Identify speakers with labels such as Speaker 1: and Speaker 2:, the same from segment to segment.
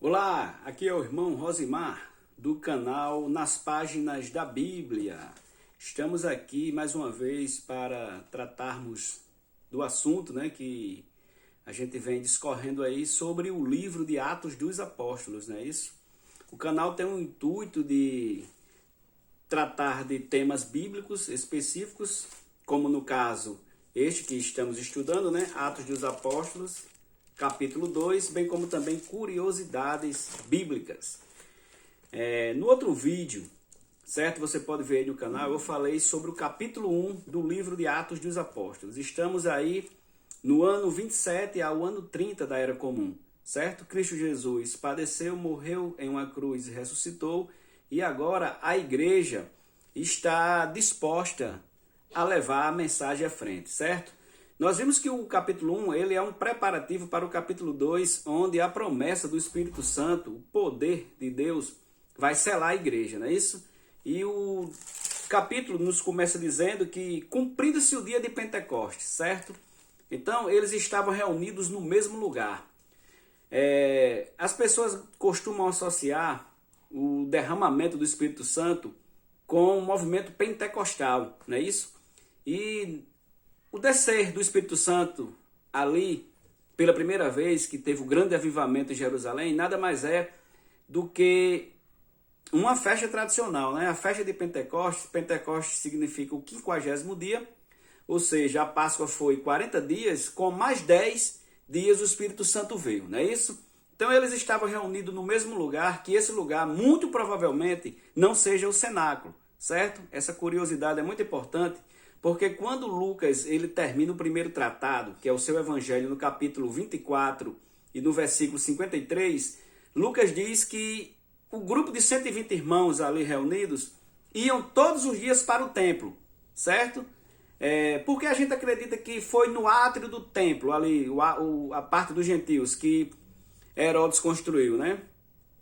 Speaker 1: Olá, aqui é o irmão Rosimar, do canal Nas Páginas da Bíblia. Estamos aqui mais uma vez para tratarmos do assunto, que a gente vem discorrendo aí sobre o livro de Atos dos Apóstolos, não é isso? O canal tem o intuito de tratar de temas bíblicos específicos, como no caso este que estamos estudando, Atos dos Apóstolos, capítulo 2, bem como também curiosidades bíblicas. No outro vídeo, certo? Você pode ver aí no canal, eu falei sobre o capítulo 1 do livro de Atos dos Apóstolos. Estamos aí no ano 27 ao ano 30 da Era Comum, certo? Cristo Jesus padeceu, morreu em uma cruz e ressuscitou, e agora a igreja está disposta a levar a mensagem à frente, certo? Nós vimos que o capítulo 1 ele é um preparativo para o capítulo 2, onde a promessa do Espírito Santo, o poder de Deus, vai selar a igreja, não é isso? E o capítulo nos começa dizendo que cumprindo-se o dia de Pentecostes, certo? Então, eles estavam reunidos no mesmo lugar. As pessoas costumam associar o derramamento do Espírito Santo com o movimento pentecostal, não é isso? E o descer do Espírito Santo ali, pela primeira vez que teve o grande avivamento em Jerusalém, nada mais é do que uma festa tradicional, A festa de Pentecostes. Pentecostes significa o 50º dia, ou seja, a Páscoa foi 40 dias, com mais 10 dias o Espírito Santo veio, não é isso? Então eles estavam reunidos no mesmo lugar, que esse lugar muito provavelmente não seja o cenáculo, certo? Essa curiosidade é muito importante, porque quando Lucas ele termina o primeiro tratado, que é o seu evangelho, no capítulo 24 e no versículo 53, Lucas diz que o grupo de 120 irmãos ali reunidos iam todos os dias para o templo, certo? Porque a gente acredita que foi no átrio do templo, ali, a parte dos gentios, que Herodes construiu,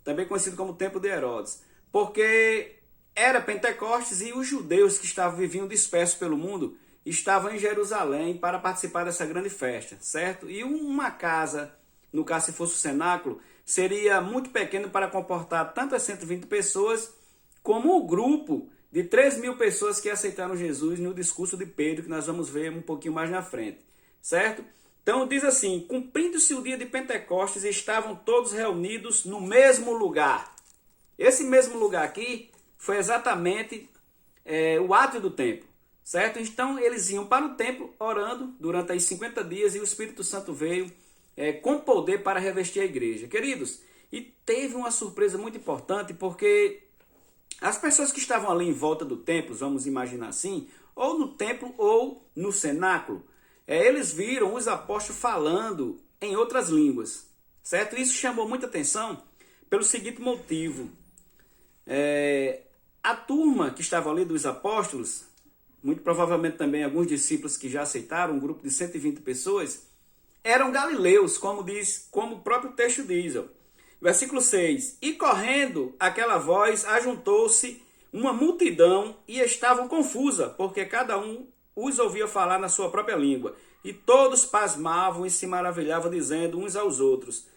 Speaker 1: Também conhecido como Templo de Herodes. Porque era Pentecostes e os judeus que viviam dispersos pelo mundo estavam em Jerusalém para participar dessa grande festa, certo? E uma casa, no caso se fosse o cenáculo, seria muito pequeno para comportar tanto as 120 pessoas como o grupo de 3.000 pessoas que aceitaram Jesus no discurso de Pedro, que nós vamos ver um pouquinho mais na frente, certo? Então diz assim, cumprindo-se o dia de Pentecostes, estavam todos reunidos no mesmo lugar. Esse mesmo lugar aqui foi exatamente o átrio do templo, certo? Então eles iam para o templo orando durante aí 50 dias e o Espírito Santo veio com poder para revestir a igreja. Queridos, e teve uma surpresa muito importante, porque as pessoas que estavam ali em volta do templo, vamos imaginar assim, ou no templo ou no cenáculo, eles viram os apóstolos falando em outras línguas, certo? Isso chamou muita atenção pelo seguinte motivo. A turma que estava ali dos apóstolos, muito provavelmente também alguns discípulos que já aceitaram, um grupo de 120 pessoas, eram galileus, como o próprio texto diz. Versículo 6. E correndo aquela voz, ajuntou-se uma multidão e estavam confusa, porque cada um os ouvia falar na sua própria língua. E todos pasmavam e se maravilhavam, dizendo uns aos outros: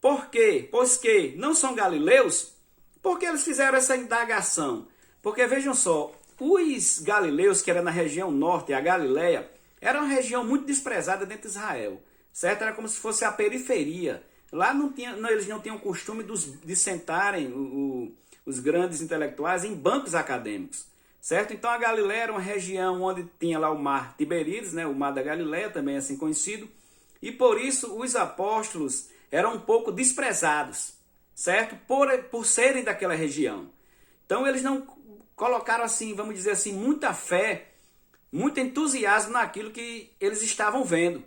Speaker 1: Por quê? Pois que não são galileus? Por que eles fizeram essa indagação? Porque vejam só, os galileus, que era na região norte, a Galileia, era uma região muito desprezada dentro de Israel, certo? Era como se fosse a periferia. Lá eles não tinham o costume de sentarem os grandes intelectuais em bancos acadêmicos, certo? Então a Galileia era uma região onde tinha lá o mar Tiberíades, o mar da Galileia, também assim conhecido, e por isso os apóstolos eram um pouco desprezados, certo? Por serem daquela região. Então eles não colocaram assim, vamos dizer assim, muita fé, muito entusiasmo naquilo que eles estavam vendo.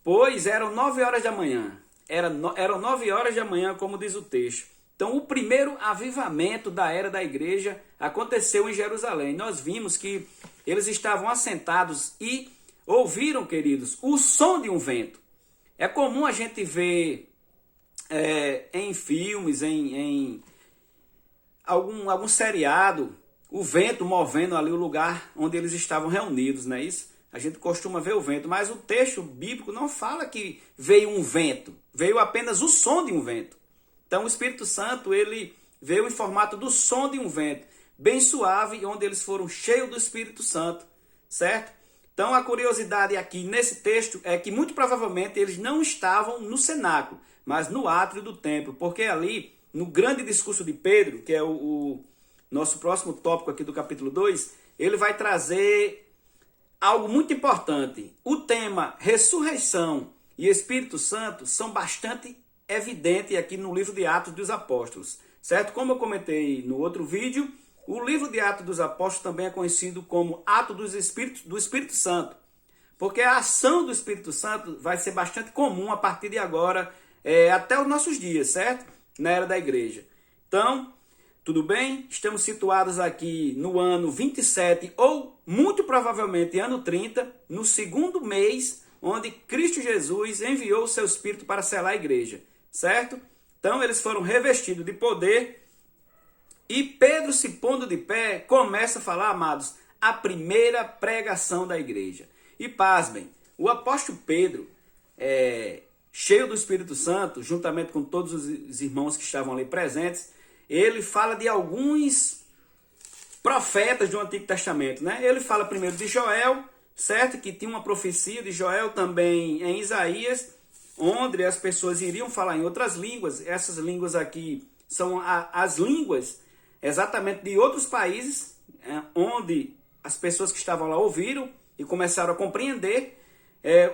Speaker 1: Pois eram 9 horas da manhã. Eram 9 horas da manhã, como diz o texto. Então o primeiro avivamento da era da igreja aconteceu em Jerusalém. Nós vimos que eles estavam assentados e ouviram, queridos, o som de um vento. É comum a gente ver em filmes, em algum seriado, o vento movendo ali o lugar onde eles estavam reunidos, não é isso? A gente costuma ver o vento, mas o texto bíblico não fala que veio um vento, veio apenas o som de um vento. Então o Espírito Santo, ele veio em formato do som de um vento, bem suave, onde eles foram cheios do Espírito Santo, certo? Então a curiosidade aqui nesse texto é que muito provavelmente eles não estavam no cenáculo, mas no átrio do templo, porque ali, no grande discurso de Pedro, que é o nosso próximo tópico aqui do capítulo 2, ele vai trazer algo muito importante. O tema ressurreição e Espírito Santo são bastante evidentes aqui no livro de Atos dos Apóstolos, certo? Como eu comentei no outro vídeo, o livro de Atos dos Apóstolos também é conhecido como Atos do Espírito Santo, porque a ação do Espírito Santo vai ser bastante comum a partir de agora, até os nossos dias, certo? Na era da igreja. Então, tudo bem? Estamos situados aqui no ano 27 ou muito provavelmente ano 30, no segundo mês, onde Cristo Jesus enviou o seu Espírito para selar a igreja, certo? Então eles foram revestidos de poder e Pedro, se pondo de pé, começa a falar, amados, a primeira pregação da igreja. E pasmem, o apóstolo Pedro, cheio do Espírito Santo, juntamente com todos os irmãos que estavam ali presentes, ele fala de alguns profetas do Antigo Testamento, né? Ele fala primeiro de Joel, certo? Que tinha uma profecia de Joel também em Isaías, onde as pessoas iriam falar em outras línguas. Essas línguas aqui são as línguas exatamente de outros países, onde as pessoas que estavam lá ouviram e começaram a compreender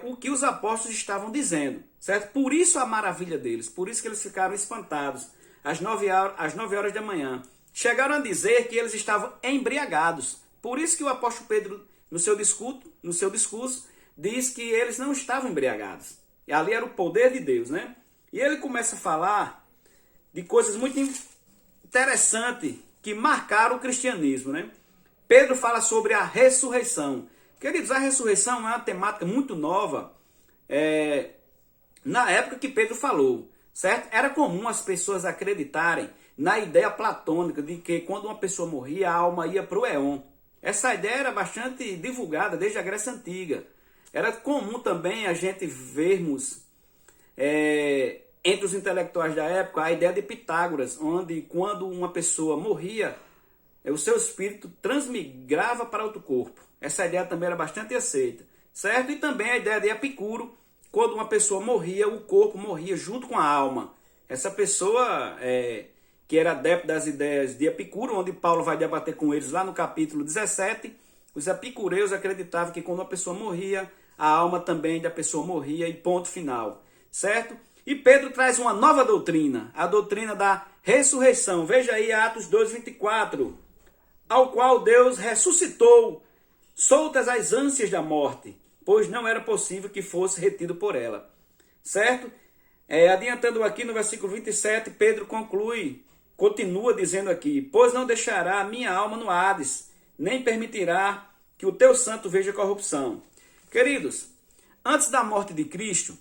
Speaker 1: o que os apóstolos estavam dizendo, certo? Por isso a maravilha deles, por isso que eles ficaram espantados. Às 9 horas da manhã, chegaram a dizer que eles estavam embriagados. Por isso que o apóstolo Pedro, no seu discurso, diz que eles não estavam embriagados. E ali era o poder de Deus, né? E ele começa a falar de coisas muito interessantes que marcaram o cristianismo, né? Pedro fala sobre a ressurreição. Queridos, a ressurreição é uma temática muito nova na época que Pedro falou. Certo? Era comum as pessoas acreditarem na ideia platônica de que quando uma pessoa morria, a alma ia para o éon. Essa ideia era bastante divulgada desde a Grécia Antiga. Era comum também a gente vermos entre os intelectuais da época a ideia de Pitágoras, onde quando uma pessoa morria, o seu espírito transmigrava para outro corpo. Essa ideia também era bastante aceita. Certo? E também a ideia de Epicuro, quando uma pessoa morria, o corpo morria junto com a alma. Essa pessoa que era adepto das ideias de Epicuro, onde Paulo vai debater com eles lá no capítulo 17, os epicureus acreditavam que quando uma pessoa morria, a alma também da pessoa morria e ponto final. Certo? E Pedro traz uma nova doutrina, a doutrina da ressurreição. Veja aí Atos 2:24, ao qual Deus ressuscitou, soltas as ânsias da morte, pois não era possível que fosse retido por ela. Certo? Adiantando aqui no versículo 27, Pedro continua dizendo aqui, pois não deixará a minha alma no Hades, nem permitirá que o teu santo veja corrupção. Queridos, antes da morte de Cristo,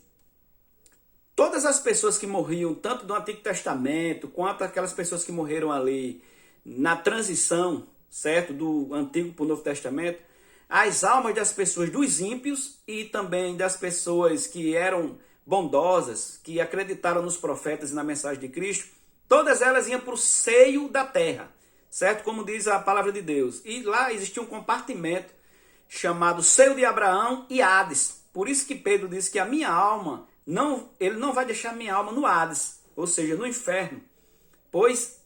Speaker 1: todas as pessoas que morriam, tanto do Antigo Testamento, quanto aquelas pessoas que morreram ali na transição, certo, do Antigo para o Novo Testamento, as almas das pessoas, dos ímpios e também das pessoas que eram bondosas, que acreditaram nos profetas e na mensagem de Cristo, todas elas iam para o seio da terra, certo? Como diz a palavra de Deus. E lá existia um compartimento chamado seio de Abraão e Hades. Por isso que Pedro diz que a minha alma, ele não vai deixar a minha alma no Hades, ou seja, no inferno. Pois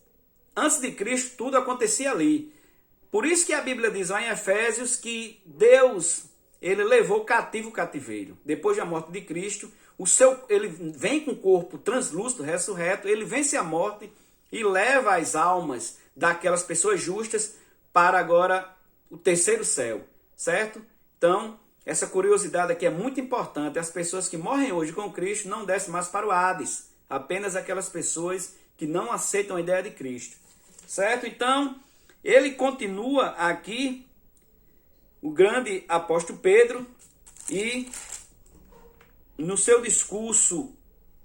Speaker 1: antes de Cristo tudo acontecia ali. Por isso que a Bíblia diz lá em Efésios que Deus, ele levou cativo o cativeiro. Depois da morte de Cristo, ele vem com o corpo translúcido, ressurreto, ele vence a morte e leva as almas daquelas pessoas justas para agora o terceiro céu, certo? Então, essa curiosidade aqui é muito importante. As pessoas que morrem hoje com Cristo não descem mais para o Hades, apenas aquelas pessoas que não aceitam a ideia de Cristo, certo? Então, ele continua aqui, o grande apóstolo Pedro, e no seu discurso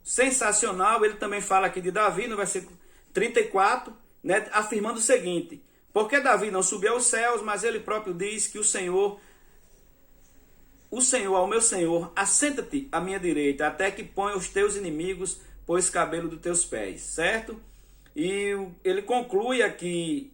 Speaker 1: sensacional, ele também fala aqui de Davi, no versículo 34, né, afirmando o seguinte, porque Davi não subiu aos céus, mas ele próprio diz que o Senhor ao meu Senhor, assenta-te à minha direita, até que ponha os teus inimigos pôs cabelo dos teus pés, certo? E ele conclui aqui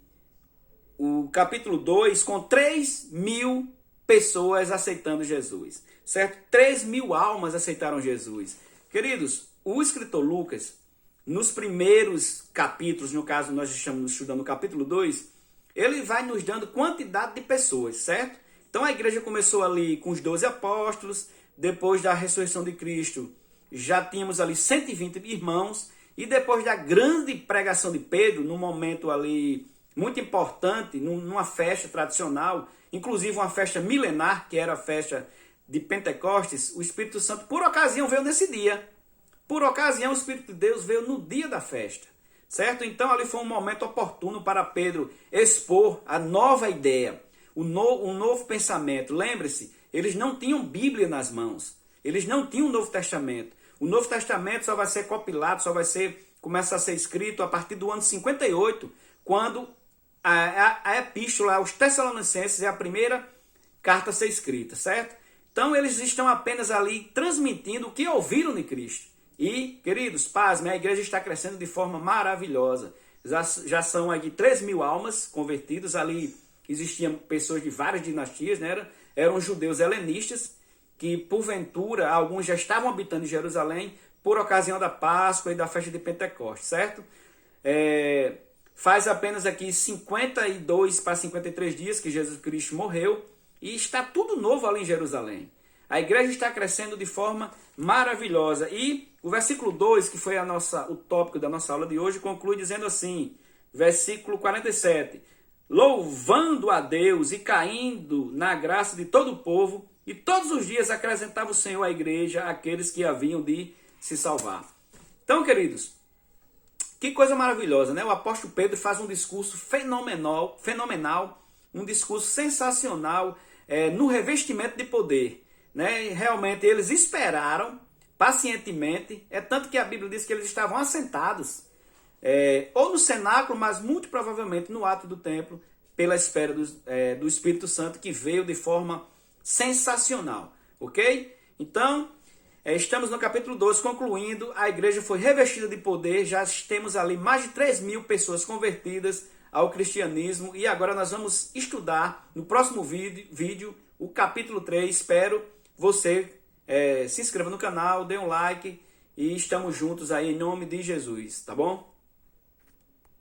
Speaker 1: o capítulo 2 com 3.000 pessoas aceitando Jesus, certo? 3.000 almas aceitaram Jesus. Queridos, o escritor Lucas, nos primeiros capítulos, no caso nós estamos estudando o capítulo 2, ele vai nos dando quantidade de pessoas, certo? Então a igreja começou ali com os 12 apóstolos, depois da ressurreição de Cristo já tínhamos ali 120 irmãos, e depois da grande pregação de Pedro, num momento ali muito importante, numa festa tradicional, inclusive uma festa milenar, que era a festa de Pentecostes, o Espírito Santo, por ocasião, veio nesse dia. Por ocasião, o Espírito de Deus veio no dia da festa, certo? Então, ali foi um momento oportuno para Pedro expor a nova ideia, um novo pensamento. Lembre-se, eles não tinham Bíblia nas mãos, eles não tinham o Novo Testamento. O Novo Testamento só vai ser compilado, começa a ser escrito a partir do ano 58, quando a epístola aos Tessalonicenses é a primeira carta a ser escrita, certo? Então eles estão apenas ali transmitindo o que ouviram de Cristo. E, queridos, pasmem, a igreja está crescendo de forma maravilhosa. Já são aqui 3.000 almas convertidas. Ali existiam pessoas de várias dinastias, né? Eram judeus helenistas, que porventura alguns já estavam habitando em Jerusalém por ocasião da Páscoa e da festa de Pentecostes, certo? Faz apenas aqui 52 para 53 dias que Jesus Cristo morreu e está tudo novo ali em Jerusalém. A igreja está crescendo de forma maravilhosa. E o versículo 2, que foi o tópico da nossa aula de hoje, conclui dizendo assim, versículo 47, louvando a Deus e caindo na graça de todo o povo, e todos os dias acrescentava o Senhor à igreja aqueles que haviam de se salvar. Então, queridos, que coisa maravilhosa, né? O apóstolo Pedro faz um discurso fenomenal, um discurso sensacional no revestimento de poder, né? Realmente eles esperaram pacientemente, tanto que a Bíblia diz que eles estavam assentados, ou no cenáculo, mas muito provavelmente no ato do templo, pela espera do Espírito Santo, que veio de forma sensacional, ok? Então, estamos no capítulo 12, concluindo, a igreja foi revestida de poder, já temos ali mais de 3.000 pessoas convertidas ao cristianismo, e agora nós vamos estudar no próximo vídeo o capítulo 3, espero você se inscreva no canal, dê um like, e estamos juntos aí em nome de Jesus, tá bom?